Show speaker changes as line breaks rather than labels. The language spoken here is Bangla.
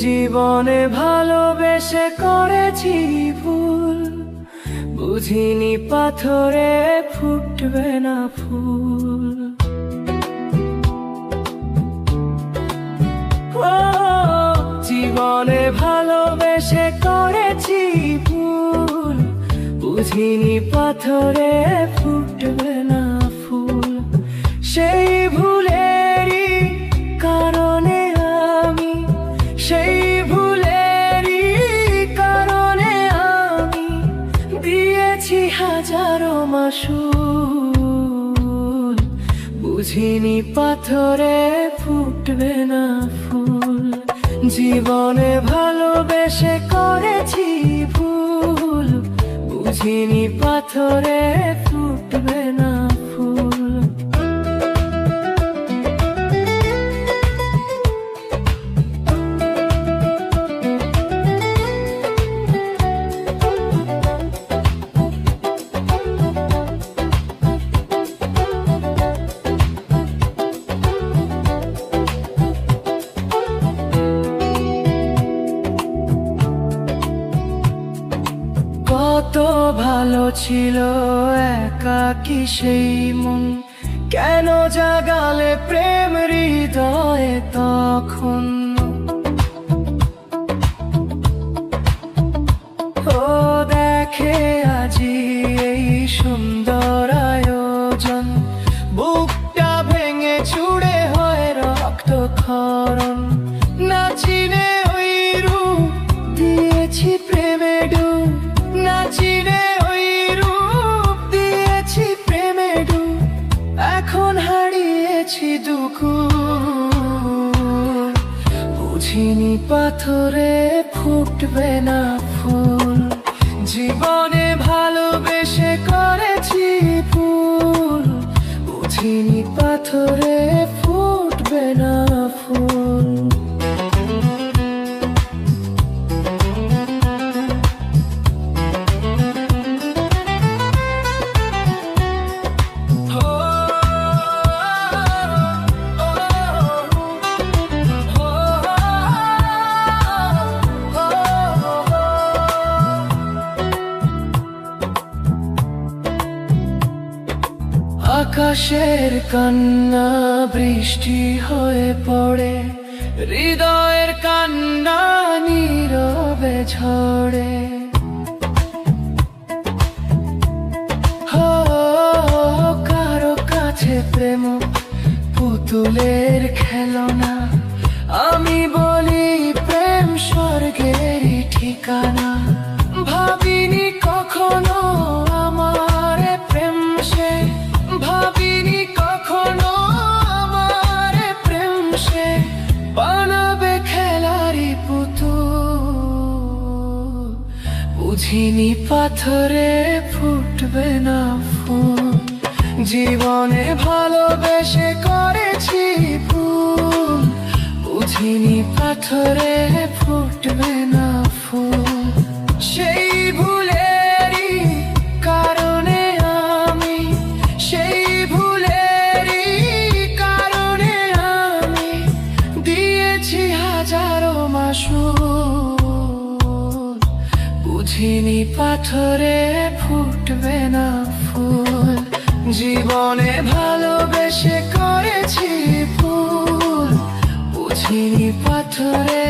জীবনে ভালোবেসে করেছি ভুল, বুঝিনি পাথরে ফুটবে না ফুল। জীবনে ভালোবেসে করেছি ভুল, বুঝিনি পাথরে ফুটবে না ফুল। সেই ভুলেরই কারণে আমি, সেই ভুলেরই কারণে আমি দিয়েছি হাজারো মাসুল, বুঝিনি পাথরে ফুটবে না ফুল। জীবনে ভালোবেসে করেছি ভুল, বুঝিনি পাথরে ফুটবে না ফুল। কত ভালো ছিল একাকী সেই মন, কেন জাগালে প্রেম হৃদয়ে তখন। ও দেখে আজি এই সুন্দর আয়োজন, বুকটা ভেঙে চুড়ে হয় রক্তক্ষরণ। না চিনে ওই রূপ দিয়েছি প্রেমে ডুব, না চিনে ওই রূপ দিয়েছি প্রেমে ডুব। এখন হারিয়েছি দুকুল, বুঝিনি পাথরে ফুটবে না ফুল। জীবনে ভালোবেসে করেছি ভুল, বুঝিনি পাথরে ফুটবে না ফুল। আকাশের কান্না বৃষ্টি হয়ে পড়ে, হৃদয়ের কান্না নীরবে ঝরে। কারো কাছে প্রেম পুতুলের খেলনা, আমি বলি প্রেম স্বর্গেরই ঠিকানা। ভাবিনি কখনো আমার প্রেম সে, ভাবিনি কখনো আমার প্রেম সে বানাবে খেলারি পুতুল, বুঝিনি পাথরে ফুটবে না ফুল। জীবনে ভালোবেসে করেছি ভুল, বুঝিনি পাথরে ফুটবে না ফুল। সেই ভুলেরই কারণে আমি, সেই ভুলেরই কারণে আমি দিয়েছি হাজারো মাসুল, বুঝিনি পাথরে ফুটবে না ফুল। জীবনে ভালোবেসে করেছি ভুল, বুঝিনি পাথরে